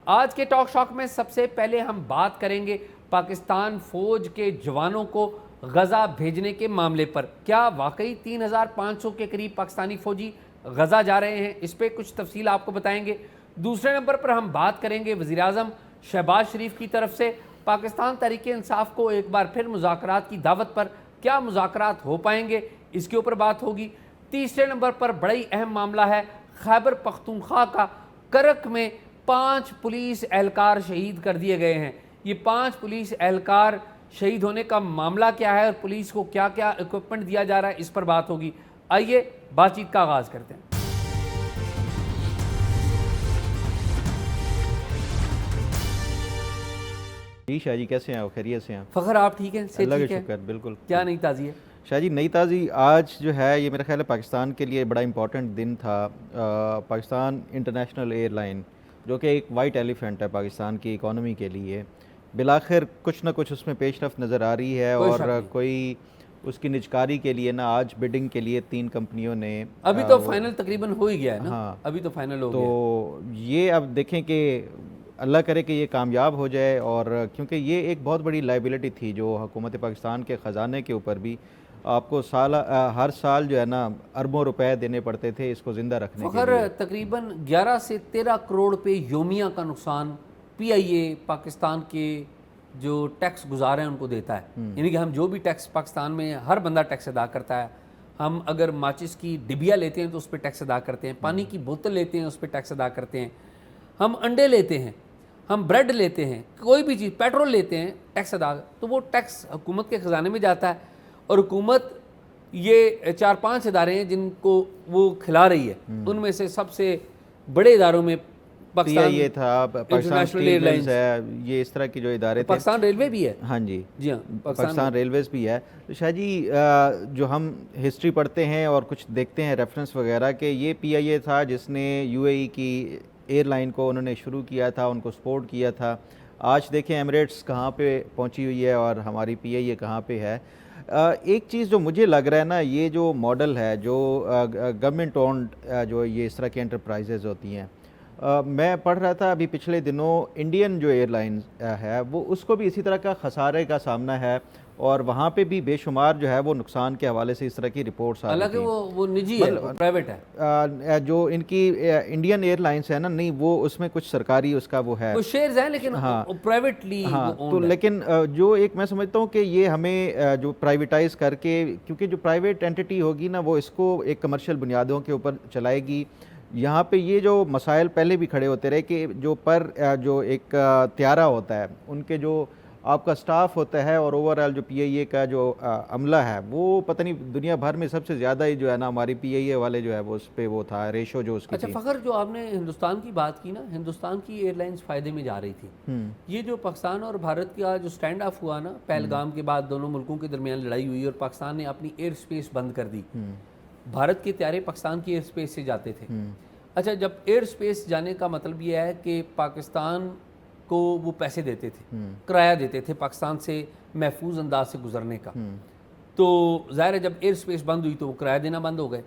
آج کے ٹاک شاک میں سب سے پہلے ہم بات کریں گے پاکستان فوج کے جوانوں کو غزہ بھیجنے کے معاملے پر. کیا واقعی 3500 کے قریب پاکستانی فوجی غزہ جا رہے ہیں؟ اس پہ کچھ تفصیل آپ کو بتائیں گے. دوسرے نمبر پر ہم بات کریں گے وزیراعظم شہباز شریف کی طرف سے پاکستان تحریک انصاف کو ایک بار پھر مذاکرات کی دعوت پر. کیا مذاکرات ہو پائیں گے؟ اس کے اوپر بات ہوگی. تیسرے نمبر پر بڑا ہی اہم معاملہ ہے خیبر پختونخوا کا. کرک میں 5 پولیس اہلکار شہید کر دیے گئے ہیں. یہ 5 پولیس اہلکار شہید ہونے کا معاملہ کیا ہے اور پولیس کو کیا کیا اکوپمنٹ دیا جا رہا ہے، اس پر بات ہوگی. آئیے بات چیت کا آغاز کرتے ہیں. جی شاہ جی کیسے ہیں آپ؟ خیریت سے ہیں؟ فخر آپ ٹھیک ہیں؟ اللہ کا شکر. بالکل. کیا نئی تازی ہے شاہ جی؟ نئی تازی آج جو ہے یہ میرا خیال ہے پاکستان کے لیے بڑا امپورٹنٹ دن تھا. پاکستان انٹرنیشنل ایئر لائن جو کہ ایک وائٹ ایلیفنٹ ہے پاکستان کی اکانومی کے لیے، بالآخر کچھ نہ کچھ اس میں پیش رفت نظر آ رہی ہے. اور کوئی اس کی نجکاری کے لیے نا آج بڈنگ کے لیے 3 کمپنیوں نے ابھی تو فائنل تقریباً ہو ہی گیا ہے نا. ہاں ابھی تو فائنل ہو گیا. تو یہ اب دیکھیں کہ اللہ کرے کہ یہ کامیاب ہو جائے. اور کیونکہ یہ ایک بہت بڑی لائبلٹی تھی جو حکومت پاکستان کے خزانے کے اوپر بھی آپ کو ہر سال جو ہے نا اربوں روپے دینے پڑتے تھے اس کو زندہ رکھنے کے فخر لیے. تقریباً 11 سے 13 کروڑ پہ یومیہ کا نقصان پی آئی اے پاکستان کے جو ٹیکس گزار ہیں ان کو دیتا ہے. یعنی کہ ہم جو بھی ٹیکس پاکستان میں ہر بندہ ٹیکس ادا کرتا ہے. ہم اگر ماچس کی ڈبیا لیتے ہیں تو اس پہ ٹیکس ادا کرتے ہیں، پانی کی بوتل لیتے ہیں اس پہ ٹیکس ادا کرتے ہیں، ہم انڈے لیتے ہیں، ہم بریڈ لیتے ہیں، کوئی بھی چیز پیٹرول لیتے ہیں ٹیکس ادا. تو وہ ٹیکس حکومت کے خزانے میں جاتا ہے اور حکومت یہ 4-5 ادارے ہیں جن کو وہ کھلا رہی ہے. ان میں سے سب سے بڑے اداروں میں پاکستان یہ تھا، پاکستان اسٹیل ملز ہے، یہ اس طرح کی جو ادارے تھے. پاکستان ریلوے بھی ہے. ہاں جی جی ہاں پاکستان ریلویز بھی ہے. تو شاہ جی جو ہم ہسٹری پڑھتے ہیں اور کچھ دیکھتے ہیں ریفرنس وغیرہ کہ یہ پی آئی اے تھا جس نے یو اے ای کی ایئر لائن کو انہوں نے شروع کیا تھا، ان کو سپورٹ کیا تھا. آج دیکھیں ایمریٹس کہاں پہ پہنچی ہوئی ہے اور ہماری پی آئی اے کہاں پہ ہے. ایک چیز جو مجھے لگ رہا ہے نا، یہ جو ماڈل ہے جو گورنمنٹ اونڈ جو یہ اس طرح کی انٹرپرائزز ہوتی ہیں، میں پڑھ رہا تھا ابھی پچھلے دنوں انڈین جو ایئر لائنز ہے وہ اس کو بھی اسی طرح کا خسارے کا سامنا ہے اور وہاں پہ بھی بے شمار جو ہے وہ نقصان کے حوالے سے اس طرح کی رپورٹس آ رہی حالانکہ وہ نجی ہے، پرائیویٹ ہے. جو ان کی انڈین ایئر لائنز ہے نا، نہیں وہ اس میں کچھ سرکاری اس کا وہ ہے، وہ شیئرز ہیں لیکن پرائیویٹلی تو لیکن جو ایک میں سمجھتا ہوں کہ یہ ہمیں جو پرائیویٹائز کر کے، کیونکہ جو پرائیویٹ انٹیٹی ہوگی نا وہ اس کو ایک کمرشل بنیادوں کے اوپر چلائے گی. یہاں پہ یہ جو مسائل پہلے بھی کھڑے ہوتے رہے کہ جو ایک طیارہ ہوتا ہے ان کے جو آپ کا سٹاف ہوتا ہے اور اوورآل جو پی آئی اے کا جو عملہ ہے وہ پتہ نہیں دنیا بھر میں سب سے زیادہ ہی جو ہے نا ہماری پی آئی اے والے جو ہے وہ اس پہ وہ تھا ریشو جو اس کی تھی. اچھا فخر، جو آپ نے ہندوستان کی بات کی نا، ہندوستان کی ایئر لائنز فائدے میں جا رہی تھی. یہ جو پاکستان اور بھارت کا جو سٹینڈ آف ہوا نا پہلگام کے بعد، دونوں ملکوں کے درمیان لڑائی ہوئی اور پاکستان نے اپنی ایئر سپیس بند کر دی. بھارت کے طیارے پاکستان کی ایئر سپیس سے جاتے تھے. اچھا، جب ایئر سپیس جانے کا مطلب یہ ہے کہ پاکستان کو وہ پیسے دیتے تھے، کرایہ دیتے تھے پاکستان سے محفوظ انداز سے گزرنے کا. تو ظاہر ہے جب ایئر سپیس بند ہوئی تو وہ کرایہ دینا بند ہو گئے.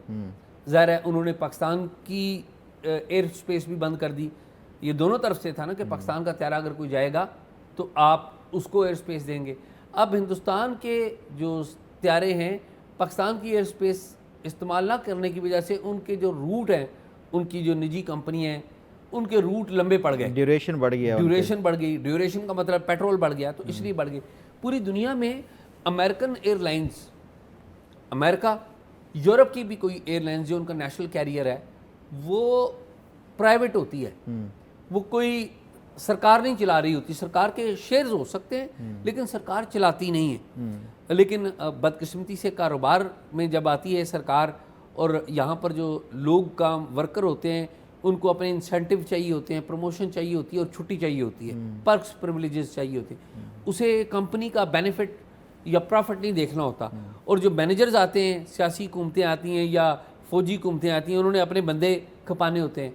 ظاہر ہے انہوں نے پاکستان کی ایئر سپیس بھی بند کر دی. یہ دونوں طرف سے تھا نا کہ پاکستان کا طیارہ اگر کوئی جائے گا تو آپ اس کو ایئر سپیس دیں گے. اب ہندوستان کے جو طیارے ہیں پاکستان کی ایئر سپیس استعمال نہ کرنے کی وجہ سے ان کے جو روٹ ہیں، ان کی جو نجی کمپنی ہیں ان کے روٹ لمبے پڑ گئے، ڈیوریشن بڑھ گئی. ڈیوریشن کا مطلب پیٹرول بڑھ گیا، تو اس لیے بڑھ گئی. پوری دنیا میں امریکن ایئر لائنز، امریکہ، یورپ کی بھی کوئی ایئر لائنز جو ان کا نیشنل کیریئر ہے وہ پرائیویٹ ہوتی ہے. وہ کوئی سرکار نہیں چلا رہی ہوتی. سرکار کے شیئرز ہو سکتے ہیں لیکن سرکار چلاتی نہیں ہے. لیکن بدقسمتی سے کاروبار میں جب آتی ہے سرکار اور یہاں پر جو لوگ کام ورکر ہوتے ہیں ان کو اپنے انسینٹیو چاہیے ہوتے ہیں، پروموشن چاہیے ہوتی ہے اور چھٹی چاہیے ہوتی ہے، پرکس پریولیجز چاہیے ہوتے ہیں. اسے کمپنی کا بینیفٹ یا پرافٹ نہیں دیکھنا ہوتا. اور جو مینیجرز آتے ہیں، سیاسی حکومتیں آتی ہیں یا فوجی حکومتیں آتی ہیں، انہوں نے اپنے بندے کھپانے ہوتے ہیں.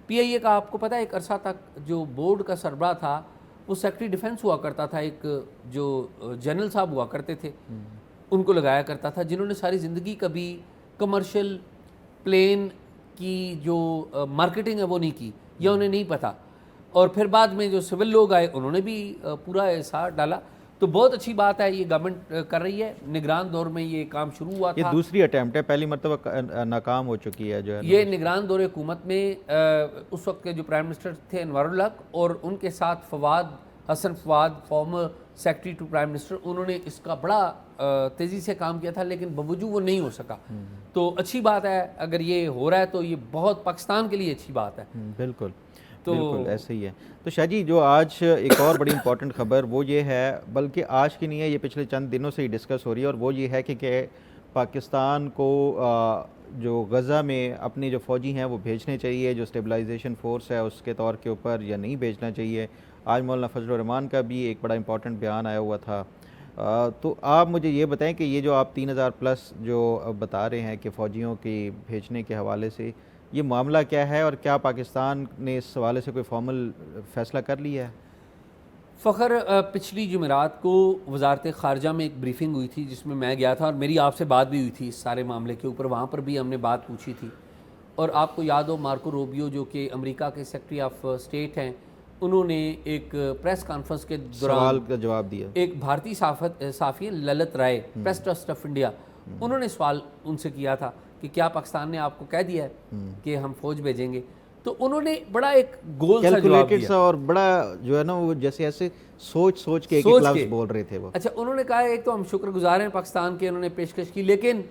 پی آئی اے کا آپ کو پتہ ہے ایک عرصہ تک جو بورڈ کا سربراہ تھا وہ سیکٹری ڈیفنس ہوا کرتا تھا، ایک جو جنرل صاحب ہوا کرتے تھے ان کو لگایا کرتا تھا، جنہوں نے ساری زندگی کبھی کمرشل پلین کی جو مارکیٹنگ ہے وہ نہیں کی یا انہیں نہیں پتہ. اور پھر بعد میں جو سول لوگ آئے انہوں نے بھی پورا ساتھ ڈالا. تو بہت اچھی بات ہے, یہ گورنمنٹ کر رہی ہے. نگران دور میں یہ کام شروع ہوا یہ تھا, دوسری اٹیمپٹ ہے, پہلی مرتبہ ناکام ہو چکی ہے جو ہے. یہ نگران دور حکومت میں اس وقت کے جو پرائم منسٹر تھے انوار الحق, اور ان کے ساتھ Hasan Fawad former secretary to prime minister, انہوں نے اس کا بڑا تیزی سے کام کیا تھا, لیکن باوجود وہ نہیں ہو سکا. تو اچھی بات ہے اگر یہ ہو رہا ہے, تو یہ بہت پاکستان کے لیے اچھی بات ہے. بالکل بالکل ایسے ہی ہے. تو شاہ جی جو آج ایک اور بڑی امپورٹنٹ خبر وہ یہ ہے, بلکہ آج کی نہیں ہے, یہ پچھلے چند دنوں سے ہی ڈسکس ہو رہی ہے, اور وہ یہ ہے کہ پاکستان کو جو غزہ میں اپنے جو فوجی ہیں وہ بھیجنے چاہیے, جو اسٹیبلائزیشن فورس ہے اس کے طور کے اوپر, یا نہیں بھیجنا چاہیے. آج مولانا فضل الرحمان کا بھی ایک بڑا امپورٹنٹ بیان آیا ہوا تھا. تو آپ مجھے یہ بتائیں کہ یہ جو آپ 3000 پلس جو بتا رہے ہیں کہ فوجیوں کی بھیجنے کے حوالے سے, یہ معاملہ کیا ہے, اور کیا پاکستان نے اس حوالے سے کوئی فارمل فیصلہ کر لیا ہے؟ فخر, پچھلی جمعرات کو وزارت خارجہ میں ایک بریفنگ ہوئی تھی جس میں میں گیا تھا, اور میری آپ سے بات بھی ہوئی تھی اس سارے معاملے کے اوپر. وہاں پر بھی ہم نے بات پوچھی تھی, اور آپ کو یاد ہو مارکو روبیو جو کہ امریکہ کے سیکرٹری آف اسٹیٹ ہیں, انہوں نے ایک پریس کانفرنس کے دوران سوال کا جواب دیا. ایک بھارتی صحافی للت رائے, پریس ٹرسٹ آف انڈیا, انہوں نے سوال ان سے کیا تھا کہ کیا پاکستان نے آپ کو کہہ دیا ہے کہ ہم فوج بھیجیں گے. تو انہوں نے بڑا ایک گول سا جواب دیا, سا, اور بڑا جو ہے نا وہ جیسے ایسے سوچ کے ایک لفظ بول رہے تھے وہ. اچھا, انہوں نے کہا ایک تو ہم شکر گزار ہیں پاکستان کے, انہوں نے پیشکش کی, لیکن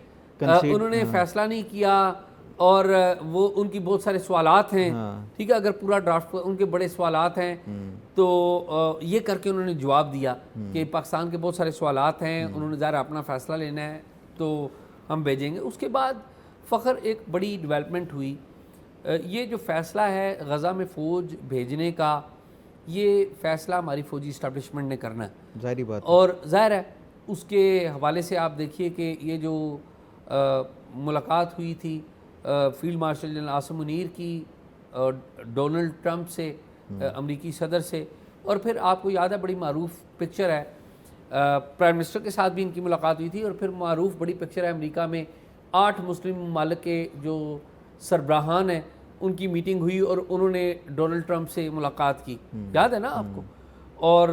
انہوں نے فیصلہ نہیں کیا, اور وہ ان کی بہت سارے سوالات ہیں. ٹھیک ہے, اگر پورا ڈرافٹ ان کے بڑے سوالات ہیں, تو یہ کر کے انہوں نے جواب دیا کہ پاکستان کے بہت سارے سوالات ہیں, انہوں نے ظاہر اپنا فیصلہ لینا ہے تو ہم بھیجیں گے. اس کے بعد فخر ایک بڑی ڈیولپمنٹ ہوئی. یہ جو فیصلہ ہے غزہ میں فوج بھیجنے کا, یہ فیصلہ ہماری فوجی اسٹیبلشمنٹ نے کرنا ہے, ظاہری بات. اور ظاہر ہے اس کے حوالے سے آپ دیکھیے کہ یہ جو ملاقات ہوئی تھی field marshal general Asim Munir کی ڈونلڈ ٹرمپ سے, امریکی صدر سے, اور پھر آپ کو یاد ہے بڑی معروف پکچر ہے پرائم منسٹر کے ساتھ بھی ان کی ملاقات ہوئی تھی, اور پھر معروف بڑی پکچر ہے امریکہ میں 8 مسلم ممالک کے جو سربراہان ہیں ان کی میٹنگ ہوئی, اور انہوں نے ڈونلڈ ٹرمپ سے ملاقات کی, یاد ہے نا آپ کو. اور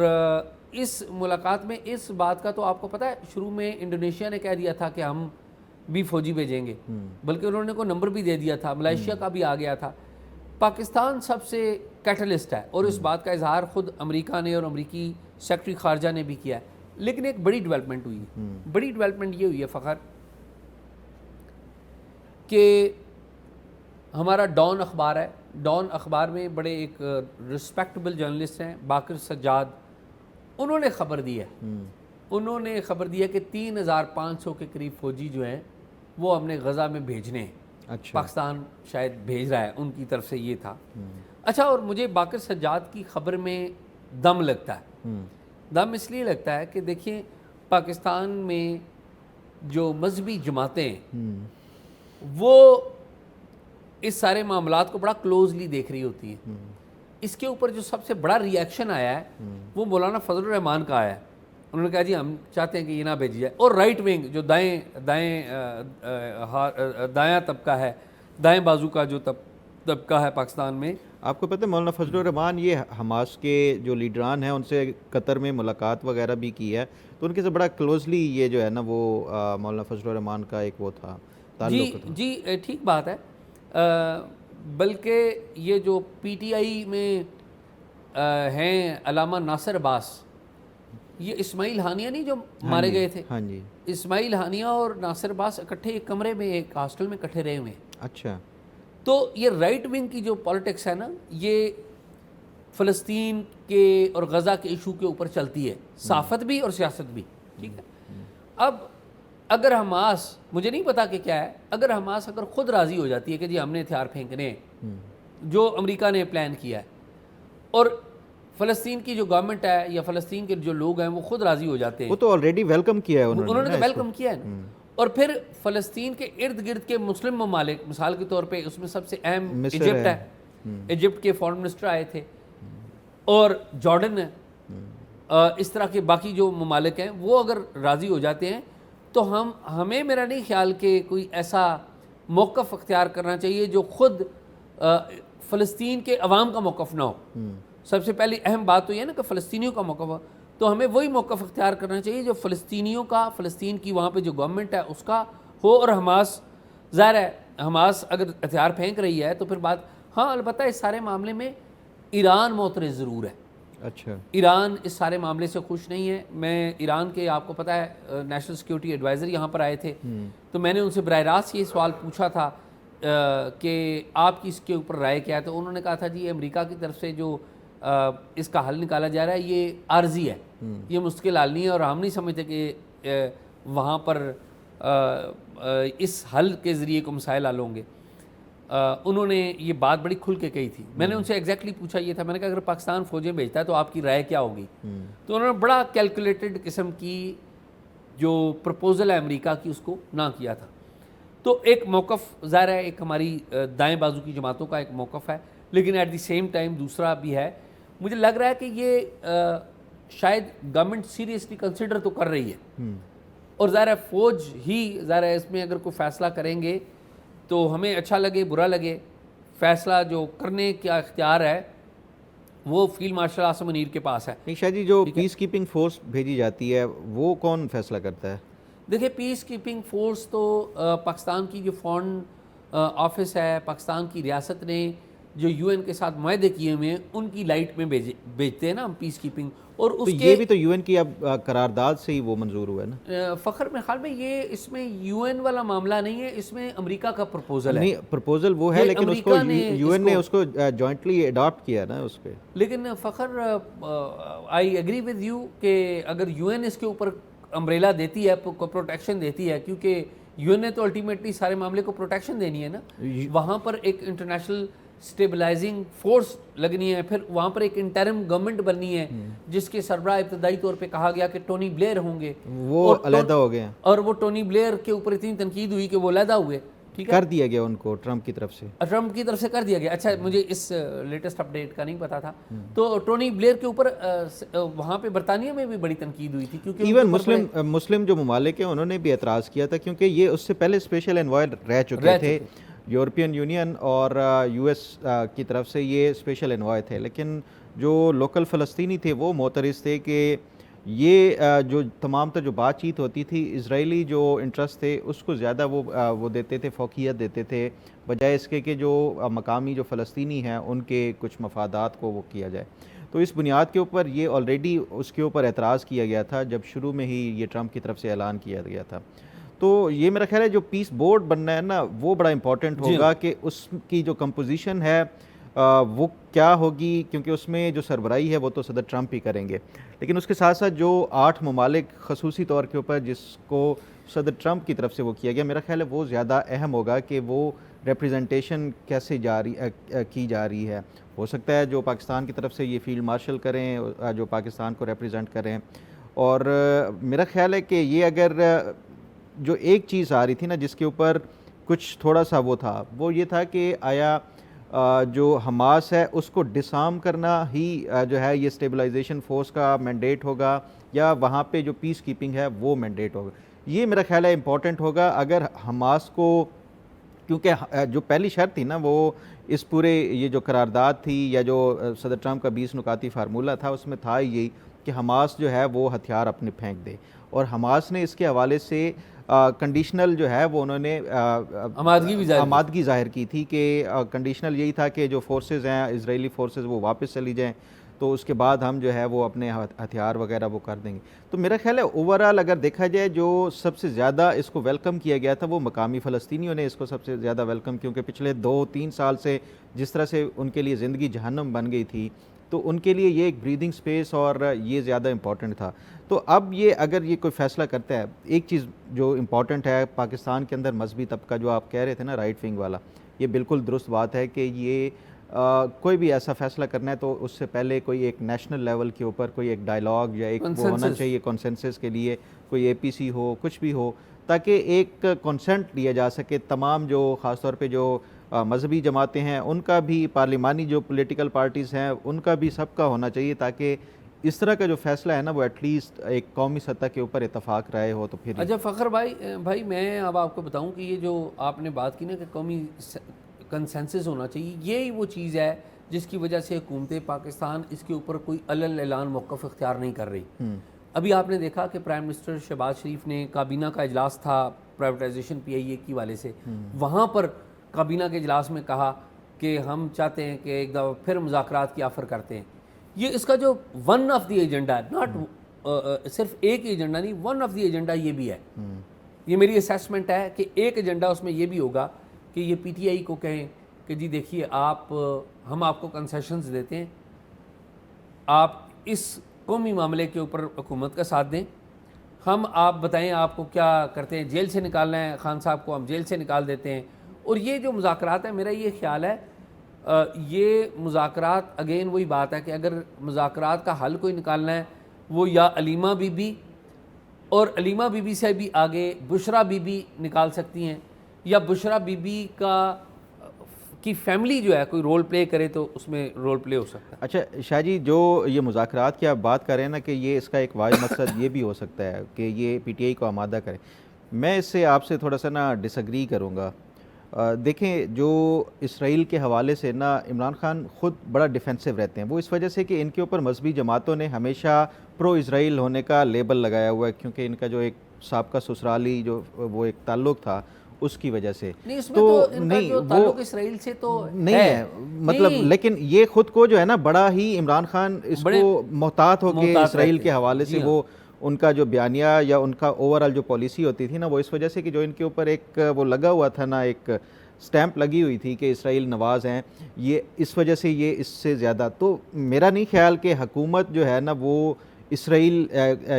اس ملاقات میں اس بات کا تو آپ کو پتہ ہے, شروع میں انڈونیشیا نے کہہ دیا تھا کہ ہم بھی فوجی بھیجیں گے, بلکہ انہوں نے کوئی نمبر بھی دے دیا تھا, ملائیشیا کا بھی آ گیا تھا. پاکستان سب سے کیٹلسٹ ہے, اور اس بات کا اظہار خود امریکہ نے اور امریکی سیکرٹری خارجہ نے بھی کیا ہے. لیکن ایک بڑی ڈیولپمنٹ ہوئی ہے, بڑی ڈیولپمنٹ یہ ہوئی ہے فخر کہ ہمارا ڈان اخبار ہے, ڈان اخبار میں بڑے ایک رسپیکٹبل جرنلسٹ ہیں باقر سجاد, انہوں نے خبر دی ہے, انہوں نے خبر دی ہے کہ 3500 کے قریب فوجی جو ہیں وہ ہم نے غزہ میں بھیجنے ہیں. اچھا, پاکستان شاید بھیج رہا ہے, ان کی طرف سے یہ تھا. اچھا, اور مجھے باقر سجاد کی خبر میں دم لگتا ہے. دم اس لیے لگتا ہے کہ دیکھیں پاکستان میں جو مذہبی جماعتیں ہیں وہ اس سارے معاملات کو بڑا کلوزلی دیکھ رہی ہوتی ہیں. اس کے اوپر جو سب سے بڑا ری ایکشن آیا ہے وہ مولانا فضل الرحمان کا آیا ہے. انہوں نے کہا جی ہم چاہتے ہیں کہ یہ نہ بھیجی جائے. اور رائٹ ونگ جو دایاں طبقہ ہے, دائیں بازو کا جو طبقہ ہے پاکستان میں, آپ کو پتہ ہے مولانا فضل الرحمان یہ حماس کے جو لیڈران ہیں ان سے قطر میں ملاقات وغیرہ بھی کی ہے, تو ان کے سے بڑا کلوزلی یہ جو ہے نا وہ مولانا فضل الرحمان کا ایک وہ تھا تعلق تھا. جی ٹھیک بات ہے. بلکہ یہ جو پی ٹی آئی میں ہیں علامہ ناصر عباس, یہ اسماعیل ہانیہ نہیں جو مارے گئے تھے, ہاں جی, اسماعیل ہانیہ اور ناصر عباس اکٹھے ایک کمرے میں ایک ہاسٹل میں اکٹھے رہے ہوئے ہیں. اچھا, تو یہ رائٹ ونگ کی جو پالیٹکس ہے نا, یہ فلسطین کے اور غزہ کے ایشو کے اوپر چلتی ہے, صحافت بھی اور سیاست بھی. ٹھیک ہے, اب اگر حماس, مجھے نہیں پتا کہ کیا ہے, اگر حماس اگر خود راضی ہو جاتی ہے کہ جی ہم نے ہتھیار پھینکنے ہیں جو امریکہ نے پلان کیا ہے, اور فلسطین کی جو گورنمنٹ ہے یا فلسطین کے جو لوگ ہیں وہ خود راضی ہو جاتے ہیں, وہ تو آلریڈی ویلکم کیا ہے انہوں نے تو ویلکم کیا ہے نا. اور پھر فلسطین کے ارد گرد کے مسلم ممالک, مثال کے طور پہ اس میں سب سے اہم ایجپٹ ہے, ایجپٹ کے فارن منسٹر آئے تھے, اور جارڈن ہے, اس طرح کے باقی جو ممالک ہیں وہ اگر راضی ہو جاتے ہیں تو ہمیں میرا نہیں خیال کہ کوئی ایسا موقف اختیار کرنا چاہیے جو خود فلسطین کے عوام کا موقف نہ ہو. سب سے پہلی اہم بات تو یہ ہے نا کہ فلسطینیوں کا موقف، تو ہمیں وہی موقف اختیار کرنا چاہیے جو فلسطینیوں کا، فلسطین کی وہاں پہ جو گورنمنٹ ہے اس کا ہو، اور حماس ظاہر ہے حماس اگر ہتھیار پھینک رہی ہے تو پھر بات، ہاں البتہ اس سارے معاملے میں ایران معترض ضرور ہے. اچھا. ایران اس سارے معاملے سے خوش نہیں ہے. میں ایران کے، آپ کو پتہ ہے نیشنل سیکیورٹی ایڈوائزر یہاں پر آئے تھے، تو میں نے ان سے براہ راست یہ سوال پوچھا تھا کہ آپ کی اس کے اوپر رائے کیا ہے، تو انہوں نے کہا تھا جی امریکہ کی طرف سے جو اس کا حل نکالا جا رہا ہے یہ عارضی ہے، یہ مستقل حل نہیں ہے، اور ہم نہیں سمجھتے کہ وہاں پر اس حل کے ذریعے کو مسائل حل ہوں گے. انہوں نے یہ بات بڑی کھل کے کہی تھی. میں نے ان سے ایگزیکٹلی پوچھا یہ تھا، میں نے کہا اگر پاکستان فوجیں بھیجتا ہے تو آپ کی رائے کیا ہوگی؟ تو انہوں نے بڑا کیلکولیٹڈ قسم کی جو پرپوزل ہے امریکہ کی اس کو نہ کیا تھا. تو ایک موقف ظاہر ہے ایک ہماری دائیں بازو کی جماعتوں کا ایک موقف ہے، لیکن ایٹ دی سیم ٹائم دوسرا بھی ہے. مجھے لگ رہا ہے کہ یہ شاید گورنمنٹ سیریسلی کنسیڈر تو کر رہی ہے، اور ظاہر ہے فوج ہی ظاہر ہے اس میں اگر کوئی فیصلہ کریں گے تو ہمیں اچھا لگے برا لگے، فیصلہ جو کرنے کا اختیار ہے وہ فیلڈ مارشل عاصم منیر کے پاس ہے. نہیں شاہ جی، جو پیس کیپنگ فورس بھیجی جاتی ہے وہ کون فیصلہ کرتا ہے؟ دیکھیں پیس کیپنگ فورس تو پاکستان کی جو فارن آفس ہے، پاکستان کی ریاست نے جو یو این کے ساتھ معاہدے کیے ہوئے ہیں ان کی لائٹ میں بھیجتے ہیں نا ہم پیس کیپنگ. اور اس یہ بھی تو یو این کی اب قرارداد سے ہی وہ منظور ہوا ہے نا. فخر میں خیال میں یہ اس میں یو این والا معاملہ نہیں ہے، اس میں امریکہ کا پرپوزل ہے. نہیں پرپوزل وہ ہے لیکن اس کو یو این نے اس کو جوائنٹلی اڈاپٹ کیا نا اس پہ. لیکن فخر آئی ایگری ود یو کہ اگر یو این اس کے اوپر امبریلا دیتی ہے، پروٹیکشن دیتی ہے، کیونکہ یو این نے تو الٹیمیٹلی سارے معاملے کو پروٹیکشن دینی ہے نا. وہاں پر ایک انٹرنیشنل اسٹیبلائزنگ فورس لگنی ہے، پھر وہاں پر ایک انٹرم گورنمنٹ بننی ہے جس کے سربراہ ابتدائی طور پہ کہا گیا کہ ٹونی بلیئر ہوں گے، وہ علیحدہ ہو گئے ہیں، اور وہ ٹونی بلیئر کے اوپر اتنی تنقید ہوئی کہ وہ علیحدہ ہوئے. ٹھیک ہے، کر دیا گیا ان کو ٹرمپ کی طرف سے. ٹرمپ کی طرف سے کر دیا گیا. اچھا مجھے اس لیٹسٹ اپڈیٹ کا نہیں پتا تھا. تو ٹونی بلیئر کے اوپر وہاں پہ برطانیہ میں بھی بڑی تنقید ہوئی تھی، کیونکہ ایون مسلم جو ممالک ہیں انہوں نے بھی اعتراض کیا تھا، کیونکہ یہ اس سے پہلے اسپیشل انوائے رہ چکے تھے. یورپین یونین اور یو ایس کی طرف سے یہ اسپیشل انوائے تھے، لیکن جو لوکل فلسطینی تھے وہ معترض تھے کہ یہ جو تمام تر جو بات چیت ہوتی تھی اسرائیلی جو انٹرسٹ تھے اس کو زیادہ وہ دیتے تھے، فوقیت دیتے تھے، بجائے اس کے کہ جو مقامی جو فلسطینی ہیں ان کے کچھ مفادات کو وہ کیا جائے. تو اس بنیاد کے اوپر یہ آلریڈی اس کے اوپر اعتراض کیا گیا تھا جب شروع میں ہی یہ ٹرمپ کی طرف سے اعلان کیا گیا تھا. تو یہ میرا خیال ہے جو پیس بورڈ بننا ہے نا وہ بڑا امپورٹنٹ ہوگا کہ اس کی جو کمپوزیشن ہے وہ کیا ہوگی، کیونکہ اس میں جو سربراہی ہے وہ تو صدر ٹرمپ ہی کریں گے، لیکن اس کے ساتھ ساتھ جو 8 ممالک خصوصی طور کے اوپر جس کو صدر ٹرمپ کی طرف سے وہ کیا گیا، میرا خیال ہے وہ زیادہ اہم ہوگا کہ وہ ریپریزنٹیشن کیسے کی جا رہی ہے. ہو سکتا ہے جو پاکستان کی طرف سے یہ فیلڈ مارشل کریں جو پاکستان کو ریپریزنٹ کریں. اور میرا خیال ہے کہ یہ اگر جو ایک چیز آ رہی تھی نا جس کے اوپر کچھ تھوڑا سا وہ تھا، وہ یہ تھا کہ آیا جو حماس ہے اس کو ڈسارم کرنا ہی جو ہے یہ اسٹیبلائزیشن فورس کا مینڈیٹ ہوگا، یا وہاں پہ جو پیس کیپنگ ہے وہ مینڈیٹ ہوگا. یہ میرا خیال ہے امپورٹنٹ ہوگا. اگر حماس کو، کیونکہ جو پہلی شرط تھی نا وہ اس پورے یہ جو قرارداد تھی یا جو صدر ٹرمپ کا 20 نکاتی فارمولہ تھا اس میں تھا یہی کہ حماس جو ہے وہ ہتھیار اپنے پھینک دے. اور حماس نے اس کے حوالے سے کنڈیشنل جو ہے وہ انہوں نے آمادگی ظاہر کی تھی کہ کنڈیشنل یہی تھا کہ جو فورسز ہیں اسرائیلی فورسز وہ واپس چلی جائیں تو اس کے بعد ہم جو ہے وہ اپنے ہتھیار وغیرہ وہ کر دیں گے. تو میرا خیال ہے اوورآل اگر دیکھا جائے جو سب سے زیادہ اس کو ویلکم کیا گیا تھا وہ مقامی فلسطینیوں نے اس کو سب سے زیادہ ویلکم، کیونکہ پچھلے 2-3 سال سے جس طرح سے ان کے لیے زندگی جہنم بن گئی تھی تو ان کے لیے یہ ایک بریدنگ سپیس اور یہ زیادہ امپورٹنٹ تھا. تو اب یہ اگر یہ کوئی فیصلہ کرتا ہے، ایک چیز جو امپورٹنٹ ہے پاکستان کے اندر مذہبی طبقہ جو آپ کہہ رہے تھے نا رائٹ ونگ والا، یہ بالکل درست بات ہے کہ یہ کوئی بھی ایسا فیصلہ کرنا ہے تو اس سے پہلے کوئی ایک نیشنل لیول کے اوپر کوئی ایک ڈائلاگ یا ایک وہ ہونا چاہیے کنسنسس کے لیے، کوئی اے پی سی ہو کچھ بھی ہو، تاکہ ایک کنسنٹ لیا جا سکے. تمام جو خاص طور پہ جو مذہبی جماعتیں ہیں ان کا بھی، پارلیمانی جو پولیٹیکل پارٹیز ہیں ان کا بھی، سب کا ہونا چاہیے، تاکہ اس طرح کا جو فیصلہ ہے نا وہ ایٹ لیسٹ ایک قومی سطح کے اوپر اتفاق رائے ہو. تو پھر اچھا فخر بھائی میں اب آپ کو بتاؤں کہ یہ جو آپ نے بات کی نا کہ قومی کنسنسس ہونا چاہیے، یہی وہ چیز ہے جس کی وجہ سے حکومت پاکستان اس کے اوپر کوئی اعلان موقف اختیار نہیں کر رہی. ابھی آپ نے دیکھا کہ پرائم منسٹر شہباز شریف نے کابینہ کا اجلاس تھا پرائیویٹائزیشن پی آئی اے کی والے سے, وہاں پر کابینہ کے اجلاس میں کہا کہ ہم چاہتے ہیں کہ ایک دفعہ پھر مذاکرات کی آفر کرتے ہیں. یہ اس کا جو ون آف دی ایجنڈا ہے, ناٹ صرف ایک ایجنڈا نہیں, ون آف دی ایجنڈا یہ بھی ہے. یہ میری اسیسمنٹ ہے کہ ایک ایجنڈا اس میں یہ بھی ہوگا کہ یہ پی ٹی آئی کو کہیں کہ جی دیکھیے ہم آپ کو کنسیشنز دیتے ہیں, آپ اس قومی معاملے کے اوپر حکومت کا ساتھ دیں, ہم آپ بتائیں آپ کو کیا کرتے ہیں, جیل سے نکالنا ہے خان صاحب کو, ہم جیل سے نکال دیتے ہیں. اور یہ جو مذاکرات ہیں, میرا یہ خیال ہے یہ مذاکرات اگین وہی بات ہے کہ اگر مذاکرات کا حل کوئی نکالنا ہے وہ یا علیمہ بی بی اور علیمہ بی بی سے بھی آگے بشرا بی بی نکال سکتی ہیں, یا بشرا بی بی کی فیملی جو ہے کوئی رول پلے کرے تو اس میں رول پلے ہو سکتا ہے. اچھا شاہ جی, جو یہ مذاکرات کی آپ بات کر رہے ہیں نا کہ یہ اس کا ایک واحد مقصد یہ بھی ہو سکتا ہے کہ یہ پی ٹی آئی کو آمادہ کرے, میں اس سے آپ سے تھوڑا سا نا ڈس ایگری کروں گا. دیکھیں جو اسرائیل کے حوالے سے نا عمران خان خود بڑا ڈیفینسو رہتے ہیں, وہ اس وجہ سے کہ ان کے اوپر مذہبی جماعتوں نے ہمیشہ پرو اسرائیل ہونے کا لیبل لگایا ہوا ہے, کیونکہ ان کا جو ایک سابقہ سسرالی جو وہ ایک تعلق تھا اس کی وجہ سے. نہیں اس میں تو ان کا جو تعلق اسرائیل سے تو نہیں ہے مطلب, لیکن یہ خود کو جو ہے نا بڑا ہی عمران خان اس کو محتاط ہو کے اسرائیل کے حوالے سے وہ ان کا جو بیانیہ یا ان کا اوورآل جو پالیسی ہوتی تھی نا, وہ اس وجہ سے کہ جو ان کے اوپر ایک وہ لگا ہوا تھا نا, ایک سٹیمپ لگی ہوئی تھی کہ اسرائیل نواز ہیں, یہ اس وجہ سے یہ اس سے زیادہ. تو میرا نہیں خیال کہ حکومت جو ہے نا وہ اسرائیل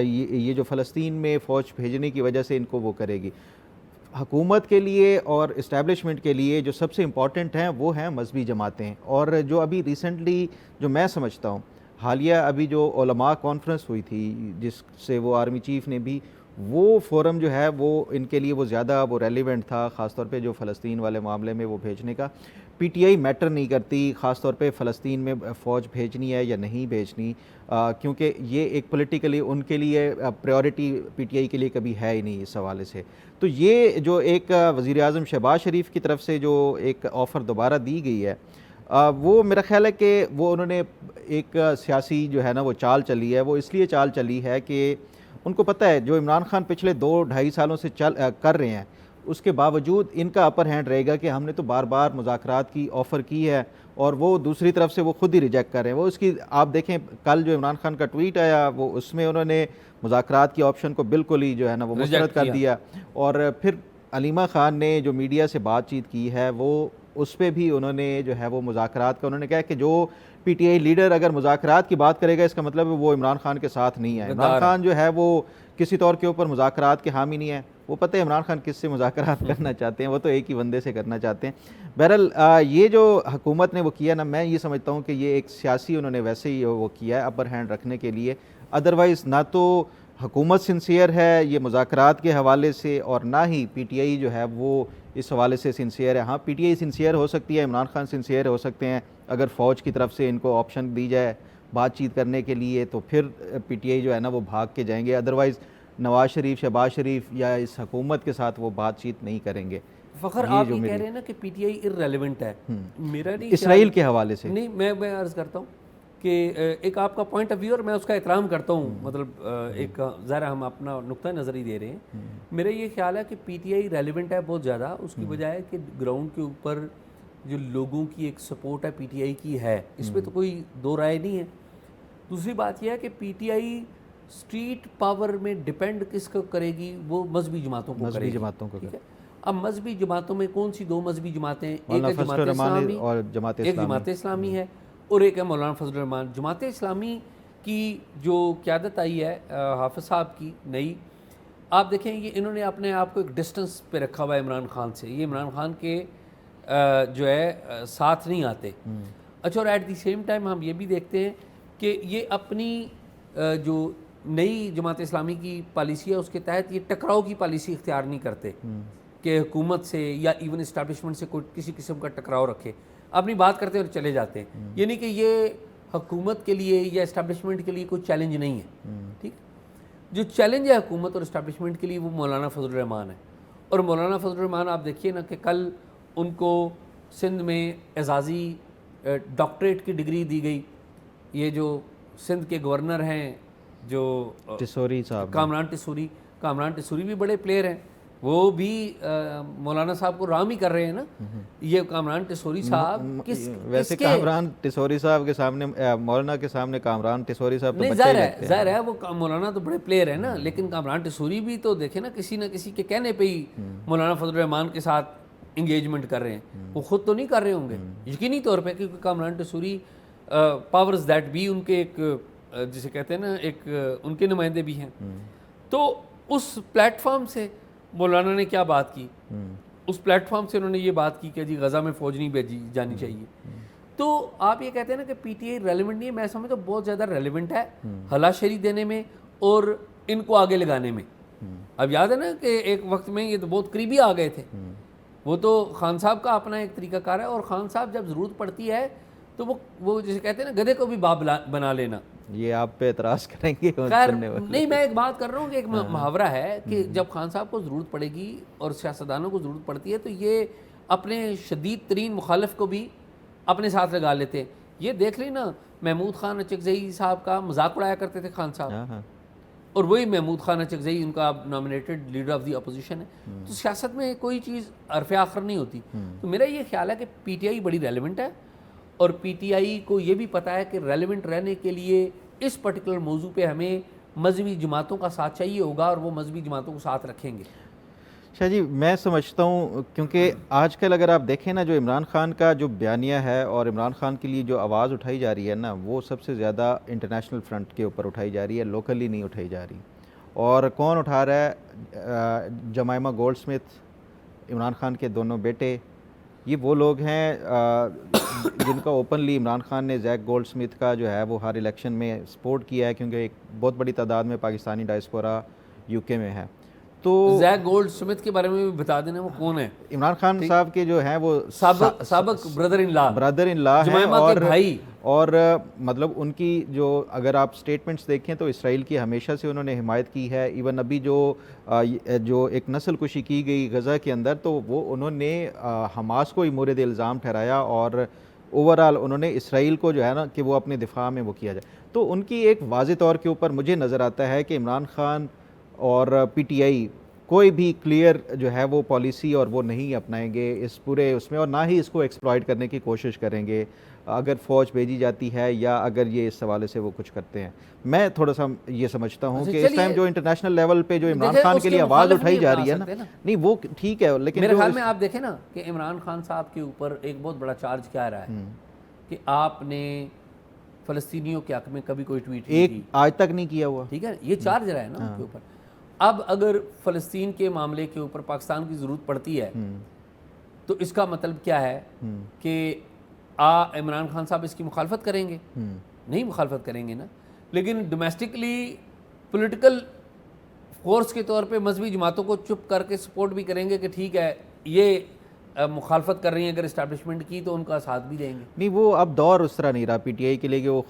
یہ جو فلسطین میں فوج بھیجنے کی وجہ سے ان کو وہ کرے گی. حکومت کے لیے اور اسٹیبلشمنٹ کے لیے جو سب سے امپورٹنٹ ہیں وہ ہیں مذہبی جماعتیں. اور جو ابھی ریسنٹلی جو میں سمجھتا ہوں حالیہ ابھی جو علماء کانفرنس ہوئی تھی جس سے وہ آرمی چیف نے بھی, وہ فورم جو ہے وہ ان کے لیے وہ زیادہ وہ ریلیونٹ تھا, خاص طور پہ جو فلسطین والے معاملے میں وہ بھیجنے کا. پی ٹی آئی میٹر نہیں کرتی خاص طور پہ فلسطین میں فوج بھیجنی ہے یا نہیں بھیجنی, کیونکہ یہ ایک پولیٹیکلی ان کے لیے پریورٹی پی ٹی آئی کے لیے کبھی ہے ہی نہیں اس حوالے سے. تو یہ جو ایک وزیر اعظم شہباز شریف کی طرف سے جو ایک آفر دوبارہ دی گئی ہے, وہ میرا خیال ہے کہ وہ انہوں نے ایک سیاسی جو ہے نا وہ چال چلی ہے. وہ اس لیے چال چلی ہے کہ ان کو پتہ ہے جو عمران خان پچھلے 2-2.5 سالوں سے کر رہے ہیں, اس کے باوجود ان کا اپر ہینڈ رہے گا کہ ہم نے تو بار بار مذاکرات کی آفر کی ہے, اور وہ دوسری طرف سے وہ خود ہی ریجیکٹ کر رہے ہیں. وہ اس کی آپ دیکھیں کل جو عمران خان کا ٹویٹ آیا وہ اس میں انہوں نے مذاکرات کی آپشن کو بالکل ہی جو ہے نا وہ مسترد کر دیا. اور پھر علیمہ خان نے جو میڈیا سے بات چیت کی ہے وہ اس پہ بھی انہوں نے جو ہے وہ مذاکرات کا انہوں نے کہا کہ جو پی ٹی آئی لیڈر اگر مذاکرات کی بات کرے گا اس کا مطلب ہے وہ عمران خان کے ساتھ نہیں ہے. عمران خان جو ہے وہ کسی طور کے اوپر مذاکرات کے حامی نہیں ہے, وہ پتہ ہے عمران خان کس سے مذاکرات کرنا چاہتے ہیں, وہ تو ایک ہی بندے سے کرنا چاہتے ہیں. بہرحال یہ جو حکومت نے وہ کیا نا, میں یہ سمجھتا ہوں کہ یہ ایک سیاسی انہوں نے ویسے ہی وہ کیا ہے اپر ہینڈ رکھنے کے لیے. ادروائز نہ تو حکومت سنسیئر ہے یہ مذاکرات کے حوالے سے, اور نہ ہی پی ٹی آئی جو ہے وہ اس حوالے سے سنسیئر ہے. ہاں پی ٹی آئی سنسیئر ہو سکتی ہے, عمران خان سنسیئر ہو سکتے ہیں اگر فوج کی طرف سے ان کو آپشن دی جائے بات چیت کرنے کے لیے, تو پھر پی ٹی آئی جو ہے نا وہ بھاگ کے جائیں گے. ادروائز نواز شریف, شہباز شریف یا اس حکومت کے ساتھ وہ بات چیت نہیں کریں گے. فخر آپ یہ کہہ رہے ہیں نا کہ پی ٹی آئی ارریلیونٹ ہے, میرا نہیں اسرائیل کے حوالے سے نہیں, میں عرض کرتا ہوں کہ ایک آپ کا پوائنٹ آف ویو اور میں اس کا احترام کرتا ہوں, مطلب ایک ذرا ہم اپنا نقطہ نظر ہی دے رہے ہیں. میرا یہ خیال ہے کہ پی ٹی آئی ریلیونٹ ہے بہت زیادہ, اس کی وجہ ہے کہ گراؤنڈ کے اوپر جو لوگوں کی ایک سپورٹ ہے پی ٹی آئی کی ہے, اس پہ تو کوئی دو رائے نہیں ہے. دوسری بات یہ ہے کہ P T I street power میں ڈپینڈ کس کو کرے گی, وہ مذہبی جماعتوں کو کرے گی. اب مذہبی جماعتوں میں کون سی 2 مذہبی جماعتیں, ایک ہے جماعت اسلامی اور ایک جماعت اسلامی ہے, اور ایک ہے مولانا فضل الرحمان. جماعت اسلامی کی جو قیادت آئی ہے حافظ صاحب کی نئی, آپ دیکھیں یہ انہوں نے اپنے آپ کو ایک ڈسٹنس پہ رکھا ہوا ہے عمران خان سے, یہ عمران خان کے جو ہے ساتھ نہیں آتے. اچھا, اور ایٹ دی سیم ٹائم ہم یہ بھی دیکھتے ہیں کہ یہ اپنی جو نئی جماعت اسلامی کی پالیسی ہے اس کے تحت یہ ٹکراؤ کی پالیسی اختیار نہیں کرتے کہ حکومت سے یا ایون اسٹیبلشمنٹ سے کوئی کسی قسم کا ٹکراؤ رکھے, اپنی بات کرتے ہیں اور چلے جاتے ہیں. یعنی کہ یہ حکومت کے لیے یا اسٹیبلشمنٹ کے لیے کوئی چیلنج نہیں ہے. ٹھیک, جو چیلنج ہے حکومت اور اسٹیبلشمنٹ کے لیے وہ مولانا فضل الرحمان ہے. اور مولانا فضل الرحمان آپ دیکھیے نا کہ کل ان کو سندھ میں اعزازی ڈاکٹریٹ کی ڈگری دی گئی. یہ جو سندھ کے گورنر ہیں جو ٹسوری صاحب, کامران ٹسوری بھی بڑے پلیئر ہیں, وہ بھی مولانا صاحب کو رام ہی کر رہے ہیں نا. یہ کامران ٹسوری صاحب ویسے کامران ٹسوری صاحب کے سامنے, مولانا کے سامنے کامران ٹسوری صاحب تو نہیں, بچے ہی لگتے ہیں. ظاہر ہے وہ مولانا تو بڑے پلیئر ہیں نا, لیکن کامران ٹسوری بھی تو دیکھیں نا کسی کے کہنے پہ ہی مولانا فضل الرحمان کے ساتھ انگیجمنٹ کر رہے ہیں. وہ خود تو نہیں کر رہے ہوں گے یقینی طور پہ, کیونکہ کامران ٹسوری پاورز دیٹ بھی ان کے ایک جسے کہتے ہیں نا ایک ان کے نمائندے بھی ہیں. تو اس پلیٹ فارم سے مولانا نے کیا بات کی, اس پلیٹ فارم سے انہوں نے یہ بات کی کہ جی غزہ میں فوج نہیں بھیجی جانی چاہیے. تو آپ یہ کہتے ہیں نا کہ پی ٹی آئی ریلیونٹ نہیں ہے, میں سمجھتا ہوں بہت زیادہ ریلیونٹ ہے ہلاشیری دینے میں اور ان کو آگے لگانے میں. اب یاد ہے نا کہ ایک وقت میں یہ تو بہت قریبی آ گئے تھے. وہ تو خان صاحب کا اپنا ایک طریقہ کار ہے, اور خان صاحب جب ضرورت پڑتی ہے تو وہ جسے کہتے ہیں نا گدھے کو بھی باپ بنا لینا. یہ آپ پہ اعتراض کریں گے خیر نہیں, میں ایک بات کر رہا ہوں کہ ایک محاورہ ہے کہ جب خان صاحب کو ضرورت پڑے گی اور سیاستدانوں کو ضرورت پڑتی ہے تو یہ اپنے شدید ترین مخالف کو بھی اپنے ساتھ لگا لیتے ہیں. یہ دیکھ لیں نا, محمود خان اچکزئی صاحب کا مذاق اڑایا کرتے تھے خان صاحب, اور وہی محمود خان اچکزئی ان کا nominated leader of the opposition ہے. تو سیاست میں کوئی چیز عرف آخر نہیں ہوتی. تو میرا یہ خیال ہے کہ پی ٹی آئی بڑی ریلیونٹ ہے, اور پی ٹی آئی کو یہ بھی پتہ ہے کہ ریلیونٹ رہنے کے لیے اس پرٹیکولر موضوع پہ ہمیں مذہبی جماعتوں کا ساتھ چاہیے ہوگا, اور وہ مذہبی جماعتوں کو ساتھ رکھیں گے. شاہ جی میں سمجھتا ہوں, کیونکہ آج کل اگر آپ دیکھیں نا جو عمران خان کا جو بیانیہ ہے اور عمران خان کے لیے جو آواز اٹھائی جا رہی ہے نا, وہ سب سے زیادہ انٹرنیشنل فرنٹ کے اوپر اٹھائی جا رہی ہے, لوکلی نہیں اٹھائی جا رہی. اور کون اٹھا رہا ہے؟ Jemima gold Smith, Imran Khan کے دونوں بیٹے, یہ وہ لوگ ہیں جن کا اوپنلی عمران خان نے زیک گولڈ سمتھ کا جو ہے وہ ہر الیکشن میں سپورٹ کیا ہے, کیونکہ ایک بہت بڑی تعداد میں پاکستانی ڈائسپورا یو کے میں ہے. تو زیک گولڈ سمتھ کے بارے میں بھی بتا دینا وہ کون ہے. عمران خان صاحب کے جو ہیں وہ سابق برادر ان لا ہیں, اور مطلب ان کی جو اگر آپ سٹیٹمنٹس دیکھیں تو اسرائیل کی ہمیشہ سے انہوں نے حمایت کی ہے. ایون ابھی جو ایک نسل کشی کی گئی غزہ کے اندر, تو وہ انہوں نے حماس کو ہی مورد الزام ٹھہرایا, اور اوورآل انہوں نے اسرائیل کو جو ہے نا کہ وہ اپنے دفاع میں وہ کیا جائے. تو ان کی ایک واضح طور کے اوپر مجھے نظر آتا ہے کہ عمران خان اور پی ٹی آئی کوئی بھی کلیئر جو ہے وہ پالیسی اور وہ نہیں اپنائیں گے اس پورے اس میں, اور نہ ہی اس کو ایکسپلائٹ کرنے کی کوشش کریں گے اگر فوج بھیجی جاتی ہے, یا اگر یہ اس حوالے سے وہ کچھ کرتے ہیں. میں تھوڑا سا یہ سمجھتا ہوں کہ اس ٹائم جو انٹرنیشنل لیول پہ جو عمران خان کے لیے آواز اٹھائی جا رہی ہے نا, نہیں وہ ٹھیک ہے, لیکن میرے خیال میں آپ دیکھیں نا کہ عمران خان صاحب کے اوپر ایک بہت بڑا چارج کیا رہا ہے کہ آپ نے فلسطینیوں کے حق میں کبھی کوئی ٹویٹ ایک آج تک نہیں کیا ہوا. ٹھیک ہے, یہ چارج رہا ہے نا ان کے اوپر. اب اگر فلسطین کے معاملے کے اوپر پاکستان کی ضرورت پڑتی ہے تو اس کا مطلب کیا ہے کہ عمران خان صاحب اس کی مخالفت کریں گے؟ نہیں مخالفت کریں گے نا. لیکن ڈومیسٹکلی پولیٹیکل فورس کے طور پہ مذہبی جماعتوں کو چپ کر کے سپورٹ بھی کریں گے کہ ٹھیک ہے یہ مخالفت کر رہی ہیں اگر اسٹیبلشمنٹ کی تو ان کا ساتھ بھی دیں گے. نہیں وہ اب دور اس طرح نہیں رہا پی ٹی آئی کے لیے کہ وہ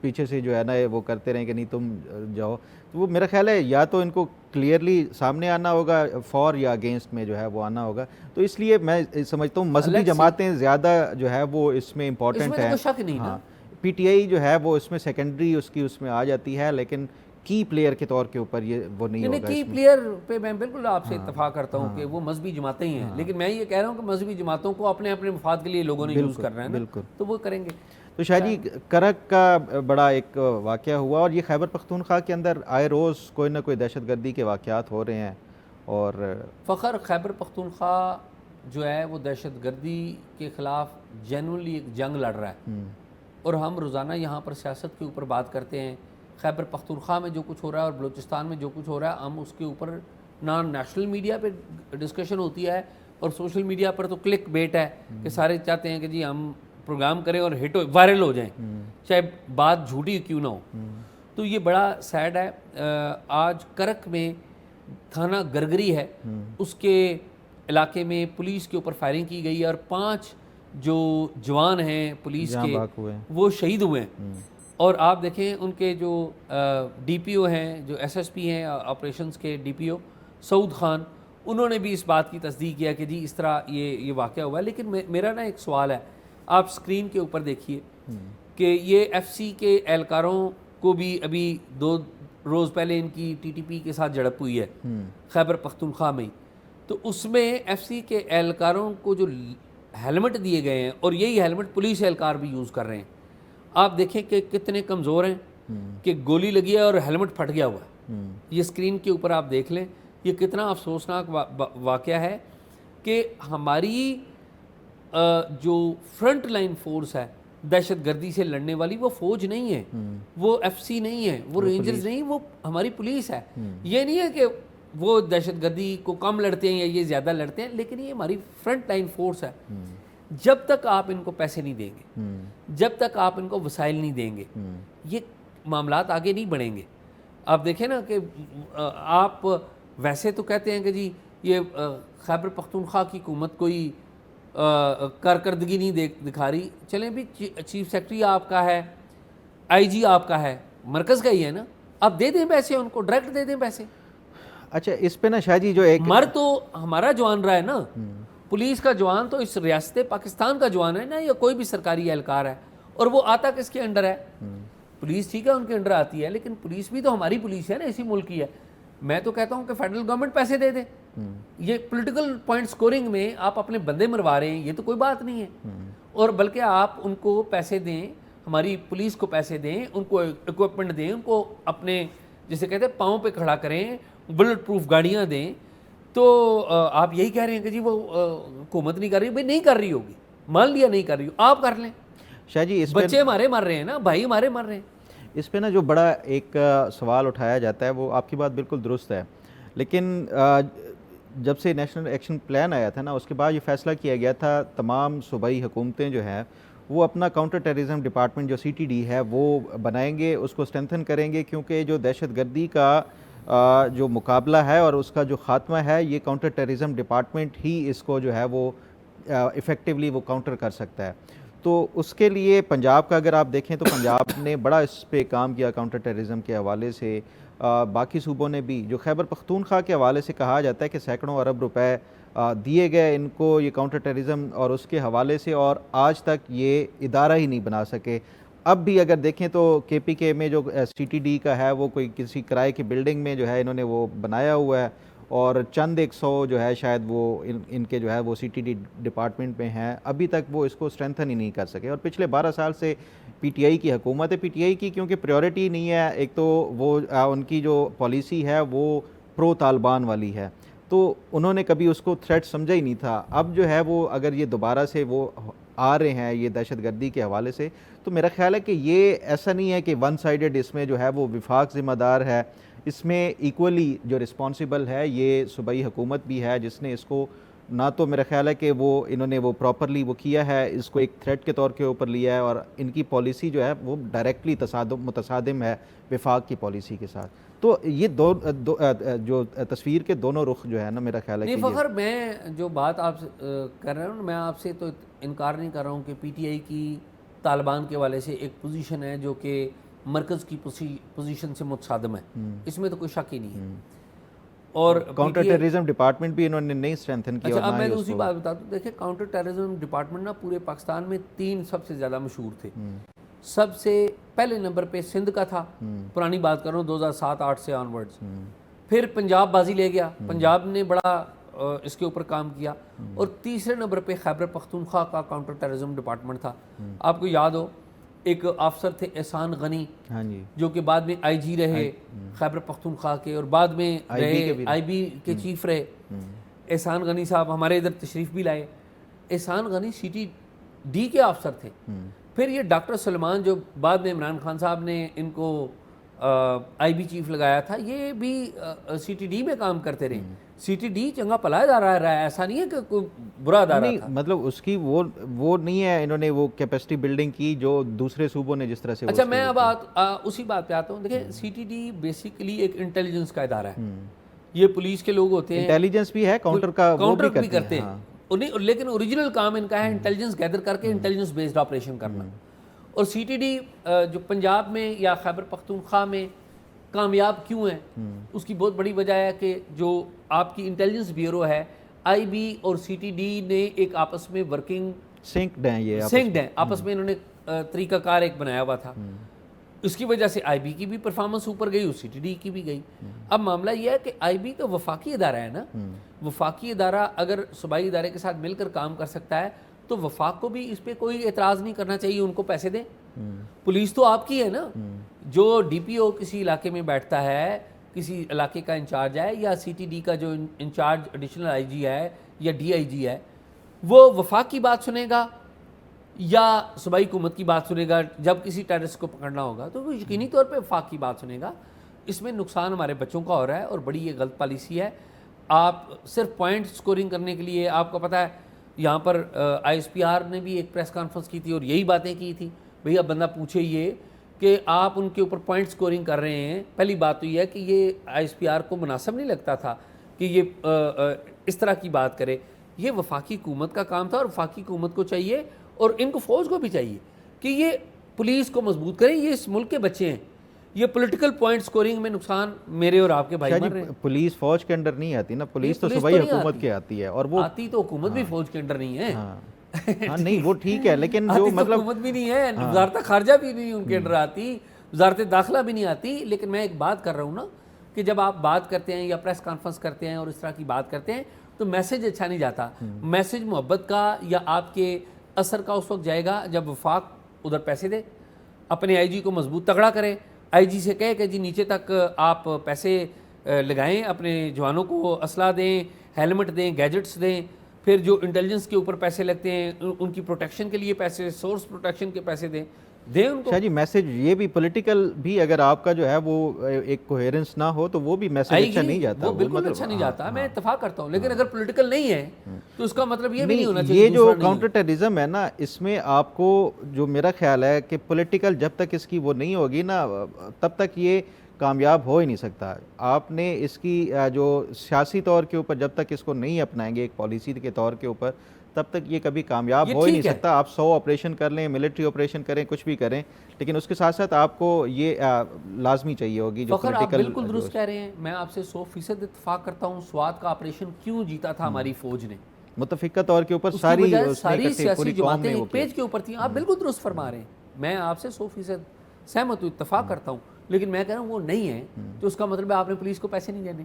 پیچھے سے جو ہے نا وہ کرتے رہیں کہ نہیں تم جاؤ. تو وہ میرا خیال ہے یا تو ان کو کلیئرلی سامنے آنا ہوگا فار یا اگینسٹ میں جو ہے وہ آنا ہوگا. تو اس لیے میں سمجھتا ہوں مذہبی جماعتیں زیادہ جو ہے وہ اس میں امپورٹنٹ ہیں. شک نہیں نا, پی ٹی آئی جو ہے وہ اس میں سیکنڈری اس میں آ جاتی ہے, لیکن کی پلیئر کے طور کے اوپر یہ وہ نہیں ہوگا. کی پلیئر پہ میں بالکل آپ سے اتفاق کرتا ہوں کہ وہ مذہبی جماعتیں ہی ہیں, لیکن میں یہ کہہ رہا ہوں کہ مذہبی جماعتوں کو اپنے اپنے مفاد کے لیے لوگوں نے یوز کرنا ہے نا, تو وہ کریں گے. تو شاہ جی کرک کا بڑا ایک واقعہ ہوا, اور یہ خیبر پختونخوا کے اندر آئے روز کوئی نہ کوئی دہشت گردی کے واقعات ہو رہے ہیں, اور فخر خیبر پختونخوا جو ہے وہ دہشت گردی کے خلاف جینوئنلی ایک جنگ لڑ رہا ہے, اور ہم روزانہ یہاں پر سیاست کے اوپر بات کرتے ہیں. خیبر پختونخوا میں جو کچھ ہو رہا ہے اور بلوچستان میں جو کچھ ہو رہا ہے, ہم اس کے اوپر نہ نیشنل میڈیا پہ ڈسکشن ہوتی ہے, اور سوشل میڈیا پر تو کلک بیٹ ہے کہ سارے چاہتے ہیں کہ جی ہم پروگرام کریں اور ہٹ وائرل ہو جائیں, چاہے بات جھوٹی کیوں نہ ہو. تو یہ بڑا سیڈ ہے. آج کرک میں تھانہ گرگری ہے, اس کے علاقے میں پولیس کے اوپر فائرنگ کی گئی ہے, اور 5 جو جوان ہیں پولیس کے وہ شہید ہوئے ہیں. اور آپ دیکھیں ان کے جو ڈی پی او ہیں, جو ایس ایس پی ہیں آپریشنز کے ڈی پی او سعود خان, انہوں نے بھی اس بات کی تصدیق کیا کہ جی اس طرح یہ واقعہ ہوا ہے. لیکن میرا نا ایک سوال ہے, آپ اسکرین کے اوپر دیکھیے کہ یہ ایف سی کے اہلکاروں کو بھی ابھی 2 روز پہلے ان کی ٹی ٹی پی کے ساتھ جھڑپ ہوئی ہے خیبر پختونخوا میں. تو اس میں ایف سی کے اہلکاروں کو جو ہیلمٹ دیے گئے ہیں اور یہی ہیلمٹ پولیس اہلکار بھی یوز کر رہے ہیں, آپ دیکھیں کہ کتنے کمزور ہیں کہ گولی لگی ہے اور ہیلمٹ پھٹ گیا ہوا ہے. یہ اسکرین کے اوپر آپ دیکھ لیں, یہ کتنا افسوسناک واقعہ ہے کہ ہماری جو فرنٹ لائن فورس ہے دہشت گردی سے لڑنے والی, وہ فوج نہیں ہے, وہ ایف سی نہیں ہے, وہ رینجرز نہیں, وہ ہماری پولیس ہے. یہ نہیں ہے کہ وہ دہشت گردی کو کم لڑتے ہیں یا یہ زیادہ لڑتے ہیں, لیکن یہ ہماری فرنٹ لائن فورس ہے. جب تک آپ ان کو پیسے نہیں دیں گے, جب تک آپ ان کو وسائل نہیں دیں گے, یہ معاملات آگے نہیں بڑھیں گے. آپ دیکھیں نا کہ آپ ویسے تو کہتے ہیں کہ جی یہ خیبر پختونخوا کی حکومت کوئی کارکردگی نہیں دکھا رہی. چلیں بھی چیف سیکرٹری آپ کا ہے, آئی جی آپ کا ہے, مرکز کا ہی ہے نا, آپ دے دیں پیسے ان کو, ڈائریکٹ دے دیں پیسے. اچھا اس پہ نا شاہ جی جو ایک مر تو ہمارا جوان رہا ہے نا, پولیس کا جوان تو اس ریاست پاکستان کا جوان ہے نا, یا کوئی بھی سرکاری اہلکار ہے, اور وہ آتا کس کے انڈر ہے؟ پولیس ٹھیک ہے ان کے انڈر آتی ہے, لیکن پولیس بھی تو ہماری پولیس ہے نا, اسی ملک کی ہے. میں تو کہتا ہوں کہ فیڈرل گورنمنٹ پیسے دے دے. یہ پولیٹیکل پوائنٹ سکورنگ میں آپ اپنے بندے مروا رہے ہیں, یہ تو کوئی بات نہیں ہے. اور بلکہ آپ ان کو پیسے دیں, ہماری پولیس کو پیسے دیں, ان کو اکوپمنٹ دیں, ان کو اپنے جسے کہتے ہیں پاؤں پہ کھڑا کریں, بلٹ پروف گاڑیاں دیں. تو آپ یہی کہہ رہے ہیں کہ جی وہ حکومت نہیں کر رہی. بھائی نہیں کر رہی ہوگی, مان لیا نہیں کر رہی ہو, آپ کر لیں. شاہ جی اس بچے ہمارے مر رہے ہیں نا, بھائی ہمارے مر رہے ہیں. اس پہ نا جو بڑا ایک سوال اٹھایا جاتا ہے, وہ آپ کی بات بالکل درست ہے, لیکن جب سے نیشنل ایکشن پلان آیا تھا نا, اس کے بعد یہ فیصلہ کیا گیا تھا تمام صوبائی حکومتیں جو ہیں وہ اپنا کاؤنٹر ٹیررزم ڈپارٹمنٹ جو سی ٹی ڈی ہے وہ بنائیں گے, اس کو اسٹرینتھن کریں گے, کیونکہ جو دہشت گردی کا جو مقابلہ ہے اور اس کا جو خاتمہ ہے, یہ کاؤنٹر ٹیررزم ڈپارٹمنٹ ہی اس کو جو ہے وہ ایفیکٹیولی وہ کاؤنٹر کر سکتا ہے. تو اس کے لیے پنجاب کا اگر آپ دیکھیں تو پنجاب نے بڑا اس پہ کام کیا کاؤنٹر ٹیررزم کے حوالے سے. باقی صوبوں نے بھی, جو خیبر پختونخوا کے حوالے سے کہا جاتا ہے کہ سینکڑوں ارب روپے دیے گئے ان کو یہ کاؤنٹر ٹیررزم اور اس کے حوالے سے, اور آج تک یہ ادارہ ہی نہیں بنا سکے. اب بھی اگر دیکھیں تو کے پی کے میں جو سی ٹی ڈی کا ہے وہ کوئی کسی کرائے کی بلڈنگ میں جو ہے انہوں نے وہ بنایا ہوا ہے, اور چند 100 جو ہے شاید وہ ان کے جو ہے وہ سی ٹی ڈی ڈپارٹمنٹ میں ہیں. ابھی تک وہ اس کو اسٹرینتھن ہی نہیں کر سکے. اور پچھلے 12 سال سے پی ٹی آئی کی حکومت ہے, پی ٹی آئی کی کیونکہ پریورٹی نہیں ہے, ایک تو وہ ان کی جو پالیسی ہے وہ پرو طالبان والی ہے, تو انہوں نے کبھی اس کو تھریٹ سمجھا ہی نہیں تھا. اب جو ہے وہ اگر یہ دوبارہ سے وہ آ رہے ہیں یہ دہشت گردی کے حوالے سے, تو میرا خیال ہے کہ یہ ایسا نہیں ہے کہ ون سائیڈڈ اس میں جو ہے وہ وفاق ذمہ دار ہے. اس میں ایکولی جو رسپانسبل ہے یہ صوبائی حکومت بھی ہے, جس نے اس کو نہ تو میرا خیال ہے کہ وہ انہوں نے وہ پراپرلی وہ کیا ہے, اس کو ایک تھریٹ کے طور کے اوپر لیا ہے, اور ان کی پالیسی جو ہے وہ ڈائریکٹلی متصادم ہے وفاق کی پالیسی کے ساتھ. تو یہ جو تصویر کے دونوں رخ جو ہے نا, میرا خیال ہے کہ نہیں فخر, میں جو بات آپ سے کر رہا ہوں, میں آپ سے تو انکار نہیں کر رہا ہوں کہ پی ٹی آئی کی طالبان کے حوالے سے ایک پوزیشن ہے جو کہ مرکز کی پوزیشن سے متصادم ہے, اس میں تو کوئی شک ہی نہیں ہے. اور کاؤنٹر ٹیررزم ڈپارٹمنٹ بھی انہوں نے نہیں اسٹرینتھن کیا. اچھا اب میں دوسری بات بتا دوں, دیکھیں کاؤنٹر ٹیررزم ڈپارٹمنٹ نا پورے پاکستان میں 3 سب سے زیادہ مشہور تھے. سب سے پہلے نمبر پہ سندھ کا تھا, پرانی بات کر رہا ہوں 2007-8 سے آن ورڈز. پھر پنجاب بازی لے گیا, پنجاب نے بڑا اس کے اوپر کام کیا, اور تیسرے نمبر پہ خیبر پختونخوا کا کاؤنٹر ٹیررزم ڈپارٹمنٹ تھا. آپ کو یاد ہو ایک افسر تھے احسان غنی, جو کہ بعد میں آئی جی رہے خیبر پختونخوا کے, اور بعد میں رہے آئی بی کے چیف رہے. احسان غنی صاحب ہمارے ادھر تشریف بھی لائے. احسان غنی سی ٹی ڈی کے افسر تھے. پھر یہ ڈاکٹر سلمان جو بعد میں عمران خان صاحب نے ان کو آئی بی چیف لگایا تھا, یہ بھی سی ٹی ڈی میں کام کرتے رہے. سی ٹی ڈی چنگا پلا ادارہ رہا ہے, ایسا نہیں ہے کہ کوئی برا ادارہ تھا. مطلب اس کی وہ نہیں ہے, انہوں نے وہ کیپیسٹی بلڈنگ کی جو دوسرے صوبوں نے جس طرح سے. اچھا میں اب اسی بات پہ آتا ہوں. دیکھیں سی ٹی ڈی بیسیکلی ایک انٹیلیجنس کا ادارہ ہے. یہ پولیس کے لوگ ہوتے ہیں, انٹیلیجنس بھی ہے, کاؤنٹر بھی کرتے ہیں, لیکن اوریجنل کام ان کا ہے انٹیلیجنس گیدر کر کے انٹیلیجنس بیسڈ آپریشن کرنا. اور سی ٹی ڈی جو پنجاب میں یا خیبر پختونخوا میں کامیاب کیوں ہیں, اس کی بہت بڑی وجہ ہے کہ جو آپ کی انٹیلیجنس بیورو ہے, آئی بی اور سی ٹی ڈی نے ایک آپس میں ورکنگ سنکڈ ہیں یہ سنکڈ ہیں آپس میں، انہوں نے طریقہ کار ایک بنایا ہوا تھا. اس کی وجہ سے آئی بی کی بھی پرفارمنس اوپر گئی اور سی ٹی ڈی کی بھی گئی. اب معاملہ یہ ہے کہ آئی بی تو وفاقی ادارہ ہے نا، وفاقی ادارہ اگر صوبائی ادارے کے ساتھ مل کر کام کر سکتا ہے تو وفاق کو بھی اس پہ کوئی اعتراض نہیں کرنا چاہیے، ان کو پیسے دیں. پولیس تو آپ کی ہے نا. جو ڈی پی او کسی علاقے میں بیٹھتا ہے، کسی علاقے کا انچارج ہے، یا سی ٹی ڈی کا جو انچارج ایڈیشنل آئی جی ہے یا ڈی آئی جی ہے، وہ وفاق کی بات سنے گا یا صوبائی حکومت کی بات سنے گا. جب کسی ٹیررسٹ کو پکڑنا ہوگا تو وہ یقینی طور پہ وفاق کی بات سنے گا. اس میں نقصان ہمارے بچوں کا ہو رہا ہے اور بڑی یہ غلط پالیسی ہے. آپ صرف پوائنٹ سکورنگ کرنے کے لیے، آپ کو پتہ ہے یہاں پر آئی ایس پی آر نے بھی ایک پریس کانفرنس کی تھی اور یہی باتیں کی تھی. بھئی اب بندہ پوچھے یہ کہ آپ ان کے اوپر پوائنٹ سکورنگ کر رہے ہیں. پہلی بات تو یہ ہے کہ یہ آئی ایس پی آر کو مناسب نہیں لگتا تھا کہ یہ اس طرح کی بات کرے. یہ وفاقی حکومت کا کام تھا اور وفاقی حکومت کو چاہیے اور ان کو فوج کو بھی چاہیے کہ یہ پولیس کو مضبوط کریں. یہ اس ملک کے بچے ہیں. یہ پولیٹیکل پوائنٹ سکورنگ میں نقصان میرے اور آپ کے بھائی مر رہے ہیں. پولیس فوج کے اندر نہیں آتی نا، پولیس تو صوبائی حکومت کی آتی ہے. اور وہ آتی تو حکومت بھی فوج کے انڈر نہیں ہے. ہاں نہیں وہ ٹھیک ہے، لیکن جو مطلب حکومت بھی نہیں ہے، وزارت خارجہ بھی نہیں ان کے انڈر آتی، وزارت داخلہ بھی نہیں آتی. لیکن میں ایک بات کر رہا ہوں نا کہ جب آپ بات کرتے ہیں یا پریس کانفرنس کرتے ہیں اور اس طرح کی بات کرتے ہیں تو میسج اچھا نہیں جاتا. میسج محبت کا یا آپ کے اثر کا اس وقت جائے گا جب وفاق ادھر پیسے دے، اپنے آئی جی کو مضبوط تگڑا کرے، آئی جی سے کہے کہ جی نیچے تک آپ پیسے لگائیں، اپنے جوانوں کو اسلحہ دیں، ہیلمٹ دیں، گیجٹس دیں. پھر جو انٹیلیجنس کے اوپر پیسے لگتے ہیں ان کی پروٹیکشن کے لیے پیسے، سورس پروٹیکشن کے پیسے دیں ان کو. شاہ جی میسج یہ بھی پولیٹیکل بھی اگر آپ کا جو ہے وہ ایک کوہیرنس نہ ہو تو وہ بھی میسج اچھا نہیں جاتا. وہ بالکل اچھا نہیں جاتا، میں اتفاق کرتا ہوں. لیکن اگر پولیٹیکل نہیں ہے تو اس کا مطلب یہ بھی نہیں ہونا چاہیے. یہ جو کاؤنٹر ٹیررزم ہے نا، اس میں آپ کو جو میرا خیال ہے کہ پولیٹیکل جب تک اس کی وہ نہیں ہوگی نا تب تک یہ کامیاب ہو ہی نہیں سکتا. آپ نے اس کی جو سیاسی طور کے اوپر جب تک اس کو نہیں اپنائیں گے ایک پالیسی کے طور کے اوپر، تب تک یہ کبھی کامیاب ہو ہی نہیں سکتا. آپ 100 آپریشن کر لیں، ملٹری آپریشن کریں، کچھ بھی کریں، لیکن اس کے ساتھ ساتھ آپ کو یہ لازمی چاہیے ہوگی جو فخر. آپ بالکل درست کہہ رہے ہیں، میں آپ سے 100% اتفاق کرتا ہوں. سوات کا آپریشن کیوں جیتا تھا ہماری فوج نے؟ متفقہ طور کے اوپر ساری سیاسی جماعتیں ایک پیج کے اوپر تھیں. آپ بالکل درست فرما رہے ہیں، میں آپ سے 100% سہمت ہوں، اتفاق کرتا ہوں. لیکن میں کہہ رہا ہوں وہ نہیں ہے تو اس کا مطلب ہے آپ نے پولیس کو پیسے نہیں دینے.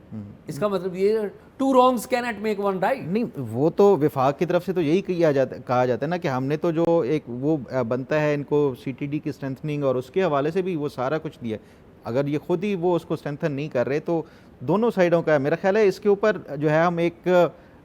اس کا مطلب یہ two wrongs can not make one right. نہیں، وہ تو وفاق کی طرف سے تو یہی کہا جاتا ہے نا کہ ہم نے تو جو ایک وہ بنتا ہے ان کو سی ٹی ڈی کی اسٹرینتھننگ اور اس کے حوالے سے بھی وہ سارا کچھ دیا. اگر یہ خود ہی وہ اس کو اسٹرینتھن نہیں کر رہے تو دونوں سائڈوں کا ہے. میرا خیال ہے اس کے اوپر جو ہے ہم ایک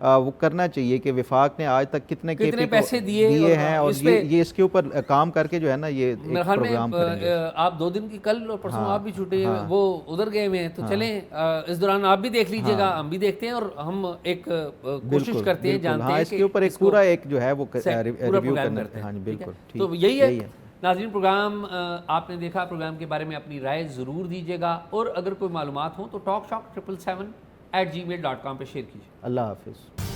وہ کرنا چاہیے کہ وفاق نے آج تک کتنے پیسے دیے ہیں اور یہ اس کے اوپر کام کر کے جو ہے نا یہ پروگرام کریں گے. آپ 2 دن کی کل اور پرسوں آپ بھی چھوٹے وہ ادھر گئے ہوئے ہیں تو چلیں اس دوران آپ بھی دیکھ لیجئے گا، ہم بھی دیکھتے ہیں اور ہم ایک کوشش کرتے ہیں، جانتے ہیں اس کے اوپر ایک پورا ایک جو ہے وہ ریویو کرنا ہے. ہاں جی بالکل. تو یہی ہے ناظرین. پروگرام آپ نے دیکھا، پروگرام کے بارے میں اپنی رائے ضرور دیجیے گا اور اگر کوئی معلومات ہوں تو talkshock777@gmail.com پہ شیئر کیجیے. اللہ حافظ.